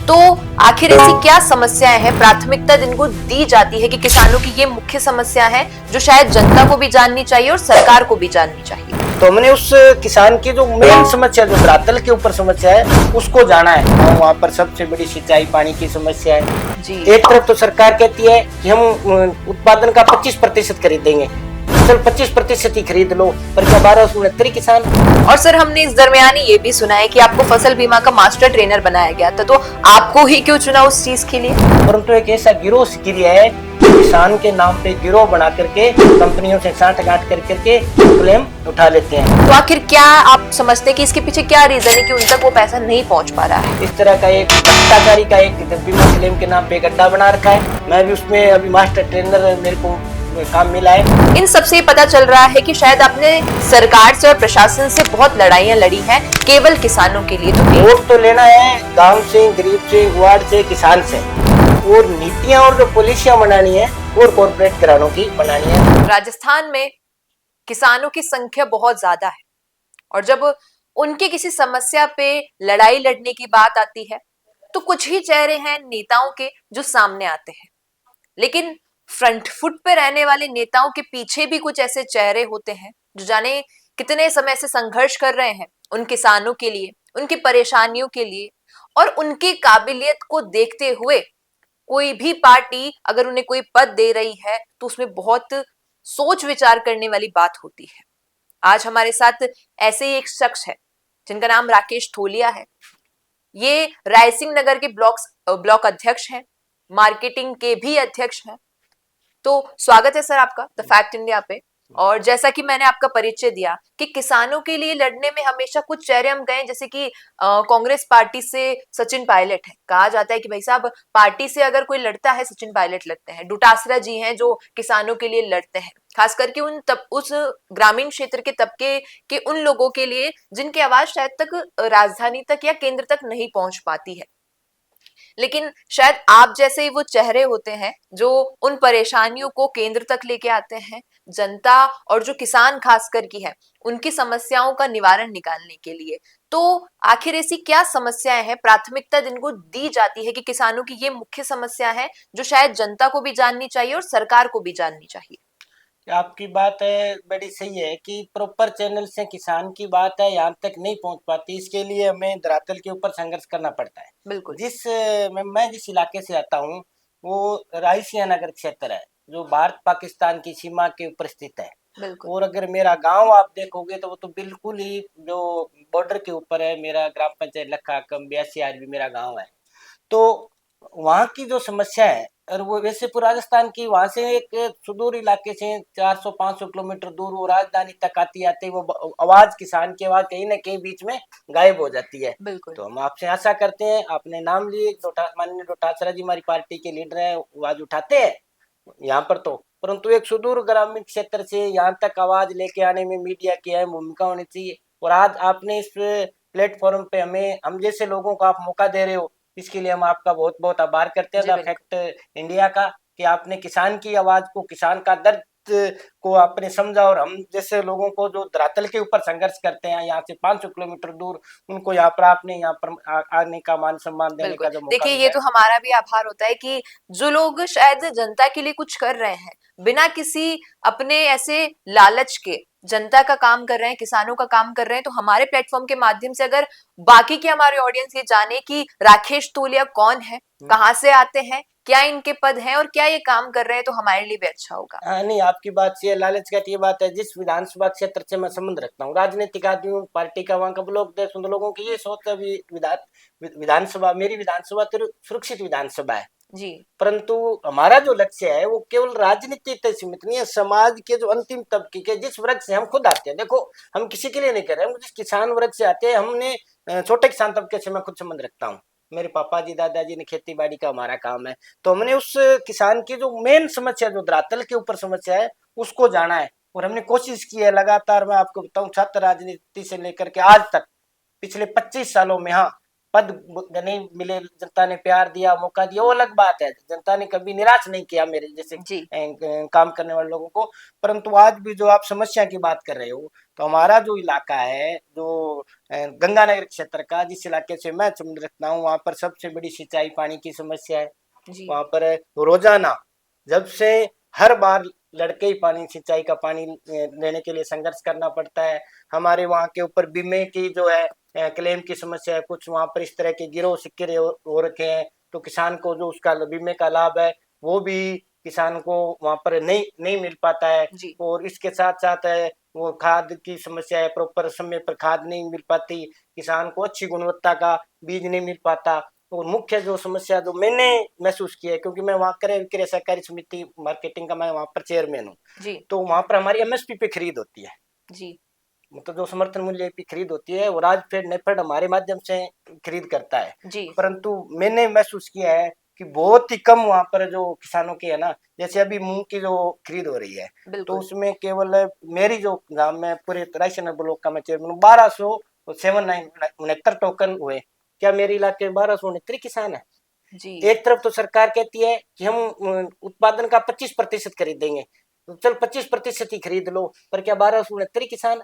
तो आखिर ऐसी क्या समस्याएं हैं, प्राथमिकता जिनको दी जाती है कि किसानों की ये मुख्य समस्या है जो शायद जनता को भी जाननी चाहिए और सरकार को भी जाननी चाहिए। तो हमने उस किसान की जो मेन समस्या, जो धरातल के ऊपर समस्या है, उसको जाना है। और वहाँ पर सबसे बड़ी सिंचाई पानी की समस्या है जी। एक तरफ तो सरकार कहती है कि हम उत्पादन का 25% खरीदेंगे, चल 25% ही खरीद लो, पर क्या 1269 किसान। और सर हमने इस दरमियान ये भी सुना है कि आपको फसल बीमा का मास्टर ट्रेनर बनाया गया था, तो आपको ही क्यों चुना उस चीज के लिए? परंतु एक ऐसा गिरोह सक्रिय है, किसान के नाम पे गिरोह बना करके कंपनियों से साठ-गांठ करके क्लेम उठा लेते हैं। तो आखिर क्या आप समझते हैं कि इसके पीछे क्या रीजन है कि उन तक वो पैसा नहीं पहुंच पा रहा है? इस तरह का एक भ्रष्टाचारी का एक बीमा क्लेम के नाम पे गड्ढा बना रखा है। मैं भी उसमें अभी मास्टर ट्रेनर मेरे को काम मिला है। इन सबसे पता चल रहा है कि शायद आपने सरकार से और प्रशासन से बहुत लड़ाइयां लड़ी हैं केवल किसानों के लिए। तो वोट तो लेना है गांव से, गरीब से, वार्ड से, किसान से, और नीतियां और जो पॉलिसियां बनानी है और कॉर्पोरेट घरानों की बनानी है। राजस्थान में किसानों की संख्या बहुत ज्यादा है और जब उनकी किसी समस्या पे लड़ाई लड़ने की बात आती है तो कुछ ही चेहरे हैं नेताओं के जो सामने आते हैं, लेकिन फ्रंट फुट पे रहने वाले नेताओं के पीछे भी कुछ ऐसे चेहरे होते हैं जो जाने कितने समय से संघर्ष कर रहे हैं उन किसानों के लिए, उनकी परेशानियों के लिए, और उनकी काबिलियत को देखते हुए कोई भी पार्टी अगर उन्हें कोई पद दे रही है तो उसमें बहुत सोच विचार करने वाली बात होती है। आज हमारे साथ ऐसे ही एक शख्स है जिनका नाम राकेश थोलिया है। ये रायसिंह नगर के ब्लॉक अध्यक्ष हैं, मार्केटिंग के भी अध्यक्ष हैं। तो स्वागत है सर आपका द फैक्ट इंडिया पे। और जैसा कि मैंने आपका परिचय दिया कि किसानों के लिए लड़ने में हमेशा कुछ चेहरे हम गए, जैसे कि कांग्रेस पार्टी से सचिन पायलट है, कहा जाता है कि भाई साहब पार्टी से अगर कोई लड़ता है सचिन पायलट लड़ते हैं। डुटासरा जी हैं जो किसानों के लिए लड़ते हैं, खास करके उस ग्रामीण क्षेत्र के तबके के उन लोगों के लिए जिनकी आवाज शायद तक राजधानी तक या केंद्र तक नहीं पहुंच पाती है। लेकिन शायद आप जैसे ही वो चेहरे होते हैं जो उन परेशानियों को केंद्र तक लेके आते हैं, जनता और जो किसान खासकर की है उनकी समस्याओं का निवारण निकालने के लिए। तो आखिर ऐसी क्या समस्याएं हैं, प्राथमिकता जिनको दी जाती है कि किसानों की ये मुख्य समस्या है जो शायद जनता को भी जाननी चाहिए और सरकार को भी जाननी चाहिए? आपकी बात है बड़ी सही है कि प्रॉपर चैनल से किसान की बात है यहाँ तक नहीं पहुंच पाती। इसके लिए हमें धरातल के ऊपर संघर्ष करना पड़ता है। बिल्कुल। मैं जिस इलाके से आता हूँ वो रायसिंह नगर क्षेत्र है, जो भारत पाकिस्तान की सीमा के ऊपर स्थित है। बिल्कुल। और अगर मेरा गांव आप देखोगे तो वो तो बिल्कुल ही जो बॉर्डर के ऊपर है। मेरा ग्राम पंचायत लखा कम 82 आरबी मेरा गांव है। तो वहाँ की जो समस्या है, और वो वैसे पूरा राजस्थान की, वहां से एक सुदूर इलाके से 400-500 किलोमीटर दूर वो राजधानी तक आती आती वो आवाज, किसान की आवाज कहीं ना कहीं बीच में गायब हो जाती है। बिल्कुल। तो हम आपसे आशा करते हैं, आपने नाम लिए माननीय डोटासरा जी हमारी पार्टी के लीडर है, आवाज उठाते हैं यहाँ पर तो, परंतु एक सुदूर ग्रामीण क्षेत्र से यहाँ तक आवाज लेके आने में मीडिया की अहम भूमिका होनी चाहिए। और आज आपने इस प्लेटफॉर्म पे हमें, हम जैसे लोगों को आप मौका दे रहे हो, इसके लिए हम आपका बहुत बहुत आभार करते हैं द फैक्ट इंडिया का, कि आपने किसान की आवाज को, किसान का दर्द को आपने समझा। और हम जैसे लोगों को जो धरातल के ऊपर संघर्ष करते हैं यहाँ से 500 किलोमीटर दूर, उनको यहाँ पर आपने यहाँ पर आने का मान सम्मान देने का जो मौका देखिए ये तो हमारा भी आभार होता है कि जो लोग शायद जनता के लिए कुछ कर रहे हैं बिना किसी अपने ऐसे लालच के, जनता का काम कर रहे हैं, किसानों का काम कर रहे हैं, तो हमारे प्लेटफॉर्म के माध्यम से अगर बाकी के हमारे ऑडियंस ये जाने कि राकेश तोलिया कौन है, कहाँ से आते हैं, क्या इनके पद हैं और क्या ये काम कर रहे हैं, तो हमारे लिए भी अच्छा होगा। हाँ नहीं, आपकी बात से लालच का ये बात है, जिस विधानसभा क्षेत्र से मैं संबंध रखता हूँ, राजनीतिक आदमियों पार्टी का वहाँ का ब्लॉक अध्यक्ष, उन लोगों की ये सोच है विधानसभा, मेरी विधानसभा तो सुरक्षित विधानसभा है जी, परंतु हमारा जो लक्ष्य है वो केवल राजनीति तक सीमित नहीं है। समाज के जो अंतिम तबके के, जिस वर्ग से हम खुद आते हैं, देखो हम किसी के लिए नहीं कर रहे हैं, हम जिस किसान वर्ग से आते हैं, हमने छोटे किसान तबके से मैं खुद संबंध रखता हूँ। मेरे पापा जी दादाजी ने खेती बाड़ी का हमारा काम है, तो हमने उस किसान की जो मेन समस्या, जो धरातल के ऊपर समस्या है, उसको जाना है। और हमने कोशिश की है लगातार। मैं आपको बताऊं, छात्र राजनीति से लेकर के आज तक पिछले 25 सालों में, हाँ पद नहीं मिले, जनता ने प्यार दिया, मौका दिया, वो अलग बात है। जनता ने कभी निराश नहीं किया मेरे जैसे जी काम करने वाले लोगों को। परंतु आज भी जो आप समस्या की बात कर रहे हो, तो हमारा जो इलाका है, जो गंगानगर क्षेत्र का, जिस इलाके से मैं संबंध रखता हूँ, वहां पर सबसे बड़ी सिंचाई पानी की समस्या है। जी वहां पर रोजाना, जब से हर बार लड़के ही पानी, सिंचाई का पानी लेने के लिए संघर्ष करना पड़ता है। हमारे वहाँ के ऊपर बीमे की जो है क्लेम की समस्या है, कुछ वहाँ पर इस तरह के गिरोह सिक्के हो रखे हैं, तो किसान को जो उसका बीमे का लाभ है वो भी किसान को वहाँ पर नहीं नहीं मिल पाता है। जी और इसके साथ साथ है वो खाद की समस्या है, प्रॉपर समय पर खाद नहीं मिल पाती, किसान को अच्छी गुणवत्ता का बीज नहीं मिल पाता। और मुख्य जो समस्या जो मैंने महसूस की है, क्योंकि मैं वहाँ क्रय विक्रय सहकारी समिति मार्केटिंग का मैं वहाँ पर चेयरमैन हूँ, जी तो वहाँ पर हमारी एमएसपी पे खरीद होती है, जी मतलब जो समर्थन मूल्य की खरीद होती है वो राजफेड नेफेड हमारे माध्यम से खरीद करता है। जी परंतु मैंने महसूस किया है कि बहुत ही कम वहाँ पर जो किसानों की है ना, जैसे अभी मूंग की जो खरीद हो रही है, तो बिल्कुल। उसमें केवल मेरी जो गांव में पूरे राशन ब्लॉक का मैं चेयरमैन हूँ, 1279 टोकन हुए। क्या मेरे इलाके में 1269 किसान है? जी एक तरफ तो सरकार कहती है कि हम उत्पादन का 25% खरीदेंगे, तो चल 25% ही खरीद लो, पर क्या 1269 किसान?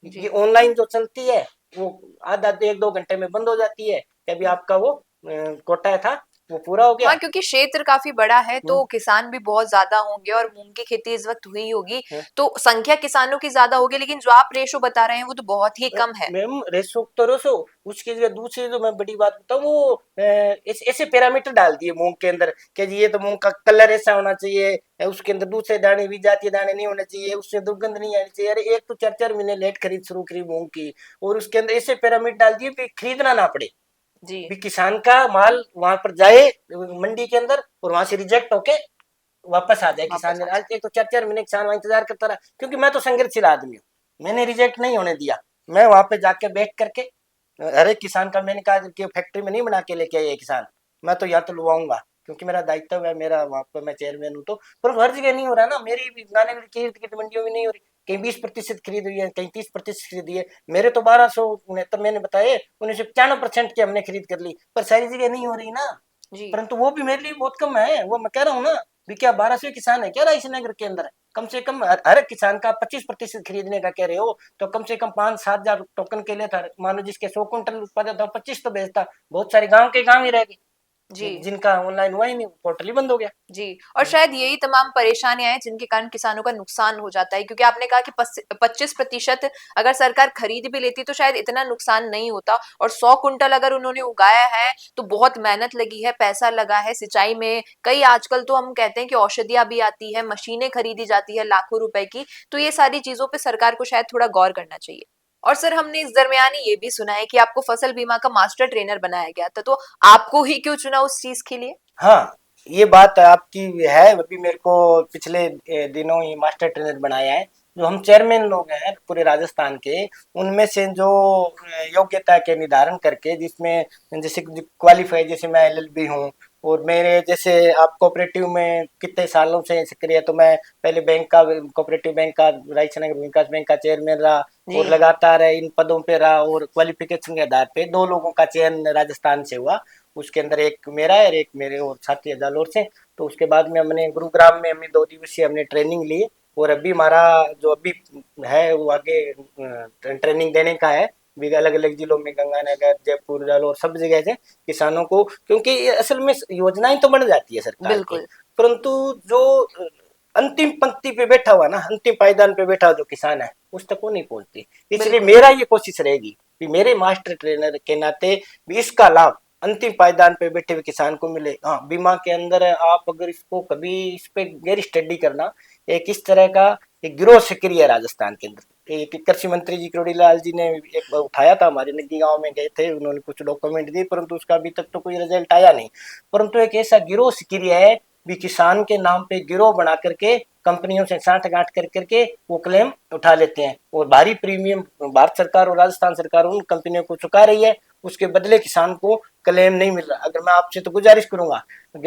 ये जी ऑनलाइन जो चलती है वो आधा 1-2 घंटे में बंद हो जाती है कि अभी आपका वो कोटा था वो पूरा हो हाँ, गया। क्योंकि क्षेत्र काफ़ी बड़ा है हम्म, तो किसान भी बहुत ज़्यादा होंगे और मूँग की खेती इस वक़्त हुई होगी, हम्म। तो संख्या किसानों की ज़्यादा होगी, लेकिन जो आप रेशो बता रहे हैं वो तो बहुत ही कम है। मैम रेसो तो रेसो, उसकी जगह दूसरी जो मैं बड़ी बात बताऊं, वो ऐसे पैरामीटर डाल दिए मूंग के अंदर कि जी ये तो मूंग का कलर ऐसा होना चाहिए, उसके अंदर दूसरे दाने भी जातीय दाने नहीं होने चाहिए, उससे दुर्गंध नहीं आनी चाहिए। अरे एक तो 4-4 महीने लेट खरीद शुरू करी मूंग की, और उसके अंदर ऐसे पैरामीटर डाल दिए कि खरीदना ना पड़े, जी भी किसान का माल वहां पर जाए मंडी के अंदर और वहां से रिजेक्ट होके वापस आ जाए वापस किसान। आ आज जाए। एक तो 4-4 महीने किसान वहां इंतजार करता रहा, क्योंकि मैं तो संघर्षशील आदमी हूँ, मैंने रिजेक्ट नहीं होने दिया। मैं वहां पे जाके बैठ करके हर एक किसान का, मैंने कहा कि फैक्ट्री में नहीं बना के लेके आए किसान, मैं तो यहाँ तो लुवाऊंगा, क्योंकि मेरा दायित्व है, मेरा वहां पर मैं चेयरमैन हूँ। तो पर हर जगह नहीं हो रहा ना, मेरी भी गाने की मंडियों में नहीं हो रही, कहीं 20% खरीद हुई है, कहीं 30% खरीदी है। मेरे तो 1269 मैंने बताए, उन्हें से 95% की हमने खरीद कर ली, पर सारी जगह नहीं हो रही ना। जी परंतु वो भी मेरे लिए बहुत कम है, वो मैं कह रहा हूँ ना, भी क्या 1200 किसान है क्या रायसीनगर के अंदर? कम से कम हर एक किसान का 25% खरीदने का कह रहे हो, तो कम से कम 5-7 हजार टोकन के लिए था, मानो जिसके 100 क्विंटल उत्पादन था 25 तो बेचता, बहुत सारे गांव के गांव ही रह गए जी जिनका ऑनलाइन हुआ ही नहीं, पोर्टल ही बंद हो गया। जी और शायद यही तमाम परेशानियां हैं जिनके कारण किसानों का नुकसान हो जाता है, क्योंकि आपने कहा कि 25% अगर सरकार खरीद भी लेती तो शायद इतना नुकसान नहीं होता, और 100 कुंटल अगर उन्होंने उगाया है तो बहुत मेहनत लगी है, पैसा लगा है सिंचाई में, कई आजकल तो हम कहते हैं कि औषधियां भी आती है, मशीनें खरीदी जाती है लाखों रुपए की, तो ये सारी चीजों पे सरकार को शायद थोड़ा गौर करना चाहिए। और सर हमने इस दरमियान ही ये भी सुना है कि आपको फसल बीमा का मास्टर ट्रेनर बनाया गया था, तो आपको ही क्यों चुना उस चीज के लिए? हाँ, ये बात आपकी है, अभी मेरे को पिछले दिनों ही मास्टर ट्रेनर बनाया है। जो हम चेयरमैन लोग हैं पूरे राजस्थान के, उनमें से जो योग्यता के निर्धारण करके, जिसमें जैसे क्वालिफाई, जैसे मैं एलएलबी हूँ, और मेरे जैसे आप कोऑपरेटिव में कितने सालों से सक्रिय है, तो मैं पहले बैंक का, कोऑपरेटिव बैंक का, राजस्थान विकास बैंक का चेयरमैन रहा, जी और लगातार इन पदों पे रहा, और क्वालिफिकेशन के आधार पे 2 लोगों का चयन राजस्थान से हुआ, उसके अंदर एक मेरा है और एक मेरे और साथी है जालोर से। तो उसके बाद में हमने गुरुग्राम में हमने 2 दिवसीय हमने ट्रेनिंग ली, और अभी हमारा जो अभी है वो आगे ट्रेनिंग देने का है, भी अलग अलग जिलों में, गंगानगर, जयपुर, जालोर, सब जगह से किसानों को, क्योंकि ये असल में योजनाएं तो बन जाती है सरकार की, बिल्कुल परंतु जो अंतिम पंक्ति पे बैठा हुआ ना, अंतिम पायदान पे बैठा हुआ जो किसान है, उस तक वो नहीं पहुंचती। इसलिए बिल्कुल मेरा ये कोशिश रहेगी कि मेरे मास्टर ट्रेनर के नाते भी इसका लाभ अंतिम पायदान पे बैठे हुए किसान को मिले। हाँ, बीमा के अंदर आप अगर इसको कभी इस पे गहरी स्टडी करना, एक इस तरह का एक गिरोह सक्रिय है राजस्थान के अंदर। एक कृषि मंत्री जी करोड़ी लाल जी ने एक बार उठाया था, हमारे नगी गांव में गए थे, उन्होंने कुछ डॉक्यूमेंट दिए, परंतु उसका अभी तक तो कोई रिजल्ट आया नहीं। परंतु एक ऐसा गिरोह सक्रिय है, भी किसान के नाम पे गिरोह बना करके कंपनियों से साठ गांठ कर करके वो क्लेम उठा लेते हैं, और भारी प्रीमियम भारत सरकार और राजस्थान सरकार उन कंपनियों को चुका रही है, उसके बदले किसान को क्लेम नहीं मिल रहा। अगर मैं आपसे तो गुजारिश करूंगा,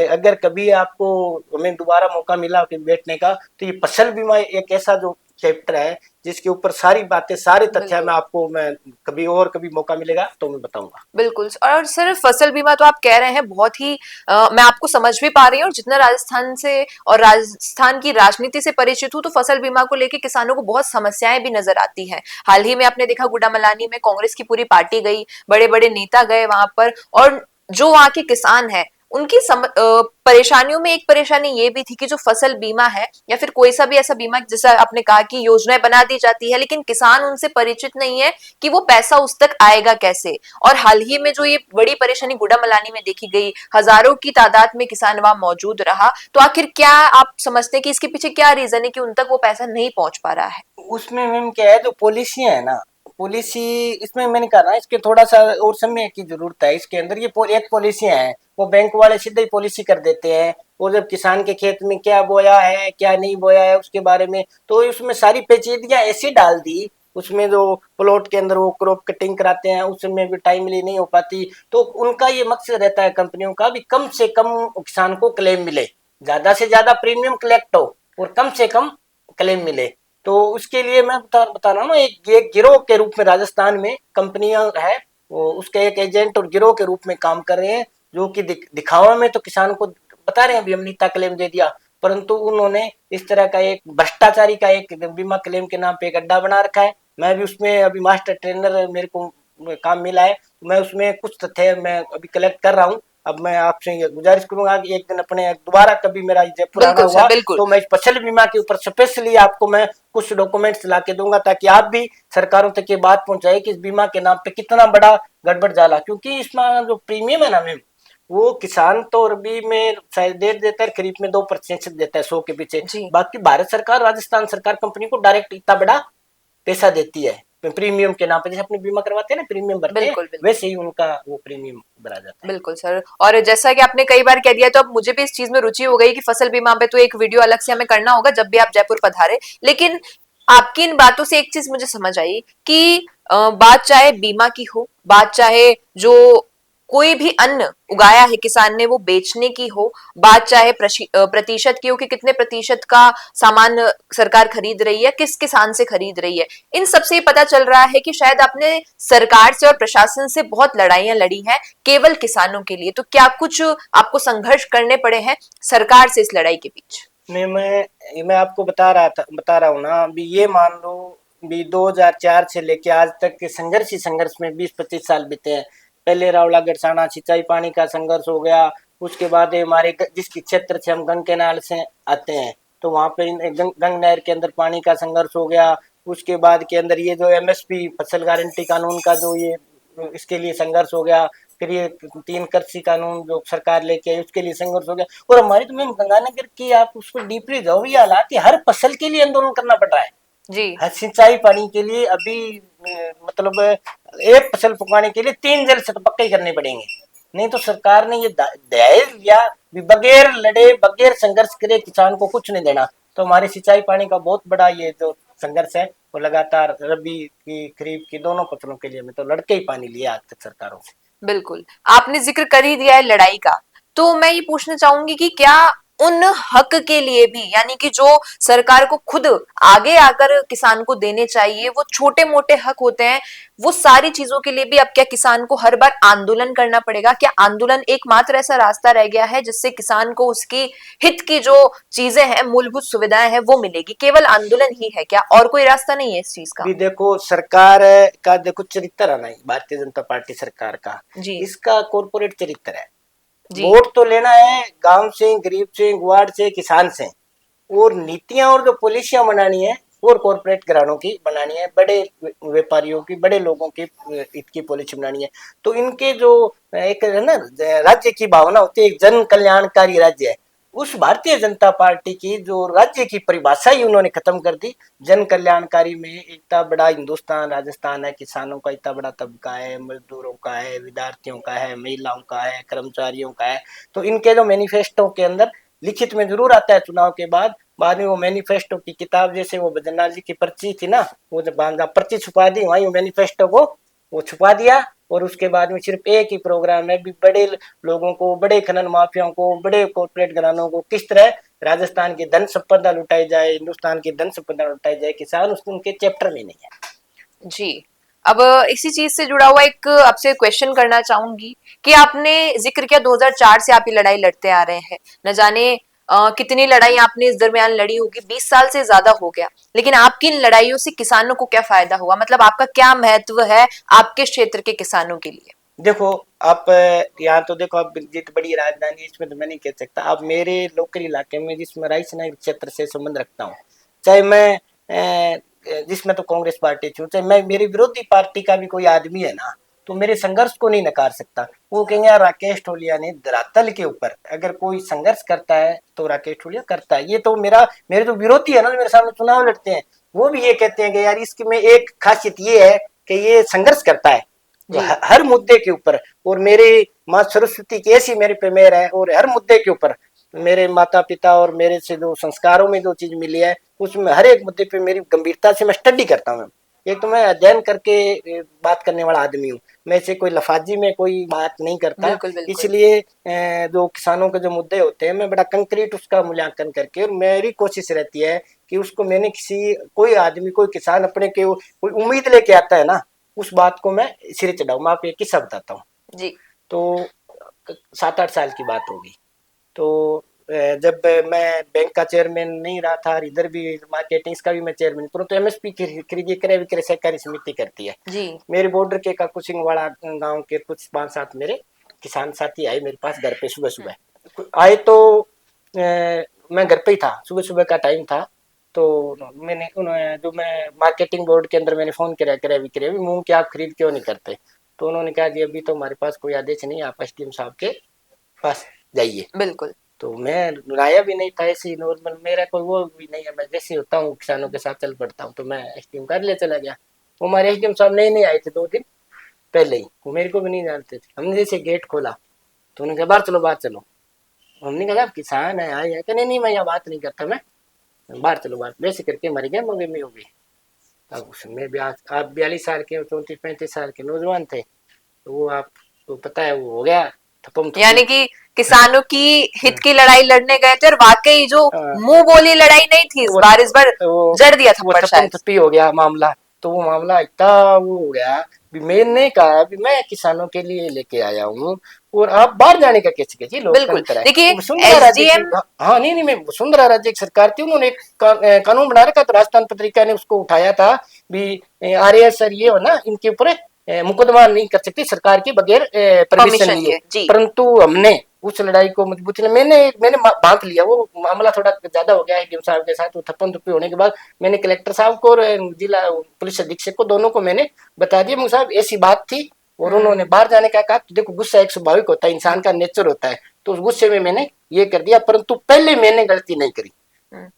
अगर कभी आपको हमें दोबारा मौका मिला कि बैठने का, तो ये फसल बीमा एक ऐसा जो चैप्टर है जिसके ऊपर सारी बातें, सारे तथ्य मैं कभी मौका मिलेगा तो मैं बताऊंगा। बिल्कुल। और सिर्फ फसल बीमा तो आप कह रहे हैं, बहुत ही मैं आपको समझ भी पा रही हूँ, और जितना राजस्थान से और राजस्थान की राजनीति से परिचित हूँ, तो फसल बीमा को लेके किसानों को बहुत समस्याएं भी नजर आती हैं। हाल ही में आपने देखा गुड़ामलानी में कांग्रेस की पूरी पार्टी गई, बड़े बड़े नेता गए वहां पर, और जो वहां के किसान है उनकी परेशानियों में एक परेशानी ये भी थी कि जो फसल बीमा है या फिर कोई सा भी ऐसा बीमा, जैसा आपने कहा कि योजनाएं बना दी जाती है, लेकिन किसान उनसे परिचित नहीं है कि वो पैसा उस तक आएगा कैसे। और हाल ही में जो ये बड़ी परेशानी गुड़ामलानी में देखी गई, हजारों की तादाद में किसान वहां मौजूद रहा, तो आखिर क्या आप समझते हैं कि इसके पीछे क्या रीजन है कि उन तक वो पैसा नहीं पहुंच पा रहा है? उसमें मैम क्या है, जो पॉलिसी है ना, पॉलिसी इसमें मैंने कहा ना, इसके थोड़ा सा और समय की जरूरत है। इसके अंदर ये एक पॉलिसियां हैं, वो बैंक वाले सीधे ही पॉलिसी कर देते हैं। वो जब किसान के खेत में क्या बोया है क्या नहीं बोया है उसके बारे में, तो उसमें सारी पेचीदगियां ऐसी डाल दी, उसमें जो प्लॉट के अंदर वो क्रॉप कटिंग कराते हैं उसमें भी टाइमली नहीं हो पाती। तो उनका ये मकसद रहता है कंपनियों का भी, कम से कम किसान को क्लेम मिले, ज्यादा से ज्यादा प्रीमियम कलेक्ट हो और कम से कम क्लेम मिले। तो उसके लिए मैं बता रहा हूँ ना, एक गिरोह के रूप में राजस्थान में कंपनियां है, वो उसके एक एजेंट और गिरोह के रूप में काम कर रहे हैं, जो कि दिखावा में तो किसान को बता रहे हैं अभी हमने इतना क्लेम दे दिया, परंतु उन्होंने इस तरह का एक भ्रष्टाचारी का एक बीमा क्लेम के नाम पे एक अड्डा बना रखा है। मैं भी उसमें अभी मास्टर ट्रेनर मेरे को काम मिला है, मैं उसमें कुछ तथ्य मैं अभी कलेक्ट कर रहा हूँ। अब मैं आपसे ये गुजारिश करूंगा कि एक दिन अपने दोबारा कभी मेरा जयपुर आना बिल्कुल सर, हुआ बिल्कुल। तो मैं इस फसल बीमा के ऊपर स्पेशली आपको मैं कुछ डॉक्यूमेंट्स ला के दूंगा, ताकि आप भी सरकारों तक ये बात पहुंचाए कि इस बीमा के नाम पे कितना बड़ा गड़बड़ जाला। क्योंकि इसमें जो प्रीमियम है ना मैम, वो किसान तो रबी में शायद 1.5 देता है, खरीफ में 2% देता है 100 के पीछे। जी। बाकी भारत सरकार, राजस्थान सरकार कंपनी को डायरेक्ट इतना बड़ा पैसा देती है प्रीमियम के नाम पे। जैसे अपने बीमा करवाते हैं ना, प्रीमियम भरते हैं, बिल्कुल बिल्कुल। वैसे ही उनका वो प्रीमियम भरा जाता है। बिल्कुल सर, और जैसा कि आपने कई बार कह दिया, तो अब मुझे भी इस चीज में रुचि हो गई कि फसल बीमा पे तो एक वीडियो अलग से हमें करना होगा जब भी आप जयपुर पधारे। लेकिन आपकी इन बातों से एक चीज मुझे समझ आई कि बात चाहे बीमा की हो, बात चाहे जो कोई भी अन्न उगाया है किसान ने वो बेचने की हो, बात चाहे प्रतिशत की हो कि कितने प्रतिशत का सामान सरकार खरीद रही है, किस किसान से खरीद रही है, इन सबसे ये पता चल रहा है कि शायद आपने सरकार से और प्रशासन से बहुत लड़ाइयां लड़ी हैं केवल किसानों के लिए। तो क्या कुछ आपको संघर्ष करने पड़े हैं सरकार से इस लड़ाई के बीच? मैं आपको बता रहा हूँ ना, अभी ये मान लो भी 2004 से लेके आज तक के संघर्ष ही संघर्ष में 20-25 साल बीते हैं। पहले रावला गड़साना सिंचाई पानी का संघर्ष हो गया, उसके बाद हमारे जिस क्षेत्र से हम गंग केनाल से आते हैं तो वहाँ पे गंग नहर के अंदर पानी का संघर्ष हो गया। उसके बाद के अंदर ये जो एमएसपी फसल गारंटी कानून का जो ये इसके लिए संघर्ष हो गया। फिर ये 3 कृषि कानून जो सरकार लेके आई उसके लिए संघर्ष हो गया। और हमारी तो मैम गंगानगर की आप उसको डीपली जाओ, ये हालात हर फसल के लिए आंदोलन करना पड़ रहा है। जी। हर सिंचाई पानी के लिए अभी मतलब एक फसल पकाने के लिए 3 जल से तो पक्के ही करने पड़ेंगे। नहीं तो सरकार ने ये धैर्य लिया बगैर लड़े बगैर संघर्ष करे किसान को कुछ नहीं देना। तो हमारे सिंचाई पानी का बहुत बड़ा ये जो संघर्ष है वो लगातार रबी की खरीफ की दोनों फसलों के लिए मैं तो लड़के ही पानी लिया आज तक सरकारों से। बिल्कुल। आपने जिक्र कर ही दिया है लड़ाई का, तो मैं ये पूछना चाहूंगी कि क्या उन हक के लिए भी, यानी कि जो सरकार को खुद आगे आकर किसान को देने चाहिए, वो छोटे मोटे हक होते हैं, वो सारी चीजों के लिए भी अब क्या किसान को हर बार आंदोलन करना पड़ेगा? क्या आंदोलन एकमात्र ऐसा रास्ता रह गया है जिससे किसान को उसकी हित की जो चीजें हैं, मूलभूत सुविधाएं हैं, वो मिलेगी? केवल आंदोलन ही है क्या, और कोई रास्ता नहीं है इस चीज का? भी देखो सरकार का देखो चरित्र है ना, भारतीय जनता पार्टी सरकार का, जी। इसका कॉर्पोरेट चरित्र है। जी। वोट तो लेना है गांव से, गरीब से, ग्वाड़ से, किसान से, और नीतियां और जो पॉलिसियां बनानी है और कॉर्पोरेट घरानों की बनानी है, बड़े व्यापारियों की, बड़े लोगों की हित की पॉलिसी बनानी है। तो इनके जो एक है ना राज्य की भावना होती है, एक जन कल्याणकारी राज्य है, उस भारतीय जनता पार्टी की जो राज्य की परिभाषा ही उन्होंने खत्म कर दी। जन कल्याणकारी में इतना बड़ा हिंदुस्तान राजस्थान है, किसानों का इतना बड़ा तबका है, मजदूरों का है, विद्यार्थियों का है, महिलाओं का है, कर्मचारियों का है। तो इनके जो मैनिफेस्टो के अंदर लिखित में जरूर आता है चुनाव के बाद में वो मैनिफेस्टो की किताब, जैसे वो बद्रीनाथ जी की पर्ची थी ना, वो जब पर्ची छुपा दी वहीं वो मैनिफेस्टो को वो छुपा दिया। और उसके बाद में सिर्फ एक ही प्रोग्राम है भी बड़े लोगों को, बड़े खनन माफियाओं को, बड़े कॉर्पोरेट घरानों को किस तरह राजस्थान की धन संपदा लुटाई जाए, हिंदुस्तान की धन संपदा लुटाई जाए, किसान उसको उनके चैप्टर में नहीं है। जी। अब इसी चीज से जुड़ा हुआ एक आपसे क्वेश्चन करना चाहूंगी कि आपने जिक्र किया 2004 से आप ये लड़ाई लड़ते आ रहे हैं, न जाने कितनी लड़ाई आपने इस दरमियान लड़ी होगी, 20 साल से ज्यादा हो गया, लेकिन आपकी इन लड़ाइयों से किसानों को क्या फायदा हुआ, मतलब आपका क्या महत्व है आपके क्षेत्र के किसानों के लिए? देखो आप यहाँ तो देखो, आप जितनी बड़ी राजधानी इसमें तो मैं नहीं कह सकता। अब मेरे लोकल इलाके में जिसमें रायसेन क्षेत्र से संबंध रखता हूँ, चाहे मैं जिसमें तो कांग्रेस पार्टी छूँ, चाहे मैं मेरी विरोधी पार्टी का भी कोई आदमी है ना, तो मेरे संघर्ष को नहीं नकार सकता। वो कहेंगे यार राकेश ठोलिया ने धरातल के ऊपर अगर कोई संघर्ष करता है तो राकेश ठोलिया करता है। ये तो मेरे जो विरोधी है ना, मेरे सामने चुनाव लड़ते हैं, वो भी ये कहते हैं कि यार इसकी में एक खासियत ये है कि ये संघर्ष करता है तो हर मुद्दे के ऊपर। और मेरे माँ सरस्वती की ऐसी मेरे पे मेहर है, और हर मुद्दे के ऊपर मेरे माता पिता और मेरे से जो संस्कारों में जो चीज मिली है, उसमें हर एक मुद्दे पे मेरी गंभीरता से मैं स्टडी करता हूँ। एक तो मैं अध्ययन करके बात करने वाला आदमी हूँ, मैं से कोई लफाजी में कोई बात नहीं करता। बिल्कुल बिल्कुल। इसलिए जो किसानों के जो मुद्दे होते हैं, मैं बड़ा कंक्रीट उसका मूल्यांकन करके, और मेरी कोशिश रहती है कि उसको मैंने कोई आदमी, कोई किसान अपने के कोई उम्मीद लेके आता है ना, उस बात को मैं सिरे चढ़ाऊँ। मैं आपको एक किस्सा बताता हूँ जी। तो 7-8 साल की बात होगी। तो जब मैं बैंक का चेयरमैन नहीं रहा था, इधर भी मार्केटिंग का भी मैं चेयरमैन, परंतु एमएसपी खरीदी क्रय विक्रय सहकारी समिति करती है जी। मेरे बॉर्डर के काकू सिंह वाला गाँव के कुछ 5-7 मेरे किसान साथी आए मेरे पास घर पे। सुबह सुबह आए तो मैं घर पे ही था, सुबह सुबह का टाइम था। तो मैंने जो मैं मार्केटिंग बोर्ड के अंदर मैंने फोन किया क्रय विक्रय मूंग कि आप खरीद क्यों नहीं करते। तो उन्होंने कहा जी अभी तो हमारे पास कोई आदेश नहीं, आप एसडीएम साहब के पास जाइए। बिल्कुल। तो मैं लाया भी नहीं था, ऐसे ही नॉर्मल, मेरा कोई वो भी नहीं है, मैं जैसे होता हूँ किसानों के साथ चल पड़ता हूँ। तो मैं एसडीएम कर ले चला गया। वो हमारे एसडीएम साहब नहीं आए थे 2 दिन पहले ही, वो मेरे को भी नहीं जानते थे। हमने जैसे गेट खोला तो उन्होंने कहा बाहर चलो बाहर चलो। हमने कहा आप किसान है आए हैं? नहीं नहीं मैं यहाँ बात नहीं करता, मैं बाहर चलो बाहर। वैसे करके मर गए मगे में हो गई। अब उसमें भी आप 42 साल के 34-35 साल के नौजवान थे, तो वो आपको पता है वो हो गया थपम थपी। यानी कि किसानों की हित की लड़ाई लड़ने गए थे और वाकई जो मुंह बोली लड़ाई नहीं थी इस बार जड़ दिया थप्पड़ थपम शायद। थपी हो गया मामला। तो वो मामला इतना वो हो गया भी मैंने कहा भी मैं किसानों के लिए लेके आया हूँ, और आप बाहर जाने का कैसे जी बिल्कुल। लोकतंत्र है। देखिए वसुंधरा राजे की, एसडीएम, हाँ नहीं नहीं मैं वसुंधरा राजे की सरकार थी, उन्होंने एक कानून बना रखा। तो राजस्थान पत्रिका ने उसको उठाया था भी आर्य सर ये हो ना इनके ऊपर मुकदमा नहीं कर सकती सरकार के बगैर परमिशन परमिशन लिए। के जी। परंतु हमने उस लड़ाई को मजबूती ने मैंने मैंने बांध लिया। वो मामला थोड़ा ज्यादा हो गया एडीएम साहब के साथ, वो थप्पन थप्पी होने के बाद मैंने कलेक्टर साहब को और जिला पुलिस अधीक्षक को दोनों को मैंने बता दिया मुझे साहब ऐसी बात थी। और उन्होंने बाहर जाने का कहा। तो देखो गुस्सा एक स्वाभाविक होता है, इंसान का नेचर होता है। तो उस गुस्से में मैंने ये कर दिया, परंतु पहले मैंने गलती नहीं करी,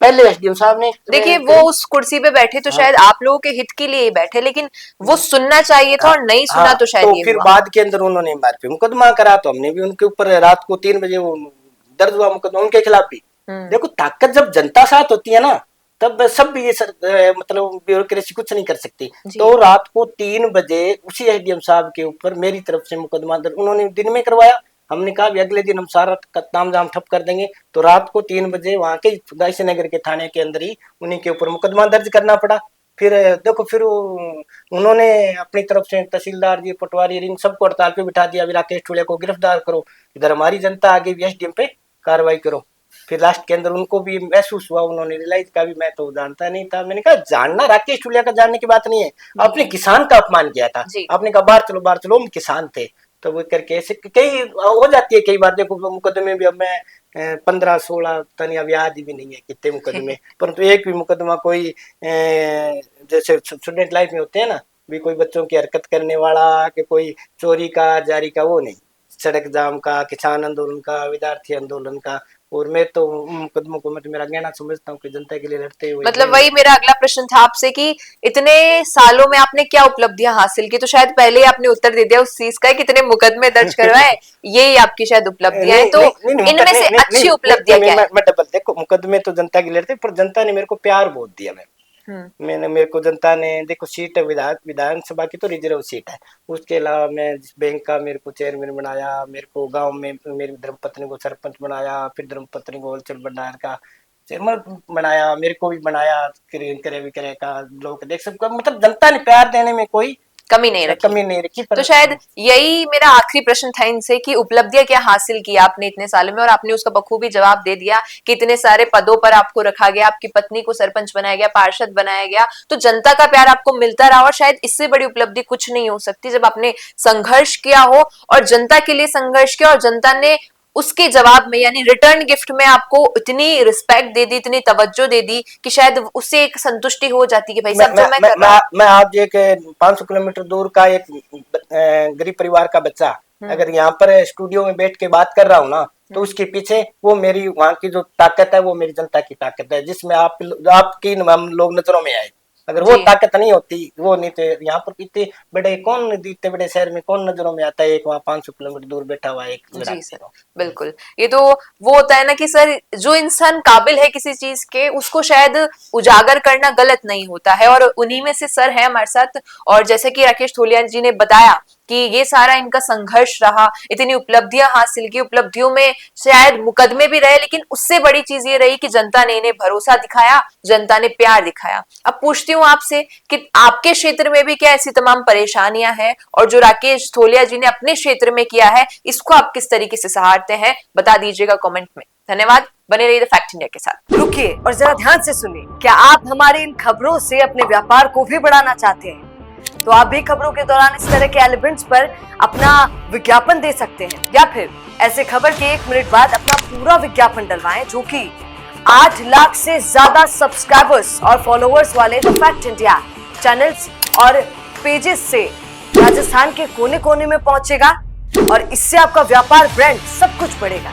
पहले एसडीएम साहब ने। देखिए वो उस कुर्सी पे बैठे तो शायद आप लोगों के हित के लिए ही बैठे, लेकिन वो सुनना चाहिए था और नहीं सुना तो शायद ये फिर हुआ। बाद के अंदर उन्होंने हमारे पे मुकदमा करा। तो हमने भी उनके ऊपर रात को 3 बजे वो दर्ज हुआ मुकदमा उनके खिलाफ भी। देखो ताकत जब जनता साथ होती है ना, तब सब भी ये मतलब ब्यूरोक्रेसी कुछ नहीं कर सकती। तो रात को 3 बजे उसी एसडीएम साहब के ऊपर मेरी तरफ से मुकदमा दर्ज उन्होंने दिन में करवाया। हमने कहा भी अगले दिन हम सारा ताम झाम ठप कर देंगे। तो रात को 3 बजे वहां के गायसी नगर के थाने के अंदर ही उन्हीं के ऊपर मुकदमा दर्ज करना पड़ा। फिर देखो फिर उन्होंने अपनी तरफ से तहसीलदार जी पटवारी रिंग सबको हड़ताल पे बिठा दिया, राकेश ठुलिया को गिरफ्तार करो, इधर हमारी जनता आगे भी एसडीएम पे कार्रवाई करो। फिर लास्ट के अंदर उनको भी महसूस हुआ, उन्होंने रियलाइज का भी मैं तो जानता नहीं था। मैंने कहा जानना राकेश ठुलिया का जानने की बात नहीं है, आपने किसान का अपमान किया था। आपने कहा बाहर चलो हम किसान थे। तो वो करके ऐसे कई हो जाती है कई बार। देखो मुकदमे भी अब मैं 15-16 तन अभी याद भी नहीं है कितने मुकदमे, परंतु एक भी मुकदमा कोई जैसे स्टूडेंट लाइफ में होते हैं ना भी कोई बच्चों की हरकत करने वाला कि कोई चोरी का जारी का, वो नहीं। सड़क जाम का, किसान आंदोलन का, विद्यार्थी आंदोलन का। और मैं तो मुकदमों को मैं तो मेरा कहना समझता हूँ कि जनता के लिए लड़ते हुए। मतलब वही मेरा अगला प्रश्न था आपसे कि इतने सालों में आपने क्या उपलब्धियां हासिल की, तो शायद पहले आपने उत्तर दे दिया उस चीज का, कितने मुकदमे दर्ज करवाए, यही आपकी शायद उपलब्धियां हैं। तो इनमें से अच्छी उपलब्धियां क्या है? मैं डबल देखो मुकदमे तो जनता के लड़ते, पर जनता ने मेरे को प्यार बहुत दिया। मैं मैंने, मेरे को जनता ने, देखो सीट है विधानसभा की तो रिजर्व सीट है, उसके अलावा मैं जिस बैंक का मेरे को चेयरमैन बनाया, मेरे को गांव में मेरी धर्मपत्नी को सरपंच बनाया, फिर धर्मपत्नी को होलसेल भंडार का चेयरमैन बनाया, मेरे को भी बनाया, करे विक्रय का, लोग देख सकते, मतलब जनता ने प्यार देने में कोई कमी नहीं रखी। तो शायद यही मेरा आखिरी प्रश्न था इनसे कि उपलब्धियां क्या हासिल की आपने इतने सालों में, और आपने उसका बखूबी जवाब दे दिया कि इतने सारे पदों पर आपको रखा गया, आपकी पत्नी को सरपंच बनाया गया, पार्षद बनाया गया, तो जनता का प्यार आपको मिलता रहा, और शायद इससे बड़ी उपलब्धि कुछ नहीं हो सकती जब आपने संघर्ष किया हो और जनता के लिए संघर्ष किया और जनता ने उसके जवाब में यानी रिटर्न गिफ्ट में आपको इतनी रिस्पेक्ट दे दी, इतनी तवज्जो दे दी कि शायद उससे एक संतुष्टि हो जाती कि भाई सब जो मैं कर रहा हूं। मैं आप एक 500 किलोमीटर दूर का एक गरीब परिवार का बच्चा अगर यहाँ पर स्टूडियो में बैठ के बात कर रहा हूँ ना, तो उसके पीछे वो मेरी वहाँ की जो ताकत है वो मेरी जनता की ताकत है, जिसमें आपकी हम लोग नजरों में आए। अगर वो ताकत नहीं होती, वो नहीं तो यहाँ पर इतने बड़े कौन, इतने बड़े शहर में कौन नजरों में आता है, एक वहाँ 500 किलोमीटर दूर बैठा हुआ एक। जी सर, बिल्कुल। ये तो वो होता है ना कि सर जो इंसान काबिल है किसी चीज के, उसको शायद उजागर करना गलत नहीं होता है, और उन्हीं में से सर है हमारे साथ। और जैसे कि राकेश थोलिया जी ने बताया कि ये सारा इनका संघर्ष रहा, इतनी उपलब्धियां हासिल की, उपलब्धियों में शायद मुकदमे भी रहे, लेकिन उससे बड़ी चीज ये रही कि जनता ने इन्हें भरोसा दिखाया, जनता ने प्यार दिखाया। अब पूछती हूँ आपसे कि आपके क्षेत्र में भी क्या ऐसी तमाम परेशानियां हैं, और जो राकेश थोलिया जी ने अपने क्षेत्र में किया है इसको आप किस तरीके से सहारते हैं, बता दीजिएगा कमेंट में। धन्यवाद, बने रहिए द फैक्ट इंडिया के साथ। रुकिए और जरा ध्यान से सुनिए, क्या आप हमारे इन खबरों से अपने व्यापार को भी बढ़ाना चाहते हैं? तो आप भी खबरों के दौरान इस तरह के एलिमेंट्स पर अपना विज्ञापन दे सकते हैं, या फिर ऐसे खबर के 1 मिनट बाद अपना पूरा विज्ञापन डलवाएं, जो कि 8 लाख से ज्यादा सब्सक्राइबर्स और फॉलोअर्स वाले द फैक्ट इंडिया चैनल्स और पेजेस से राजस्थान के कोने कोने में पहुंचेगा, और इससे आपका व्यापार, ब्रांड सब कुछ बढ़ेगा।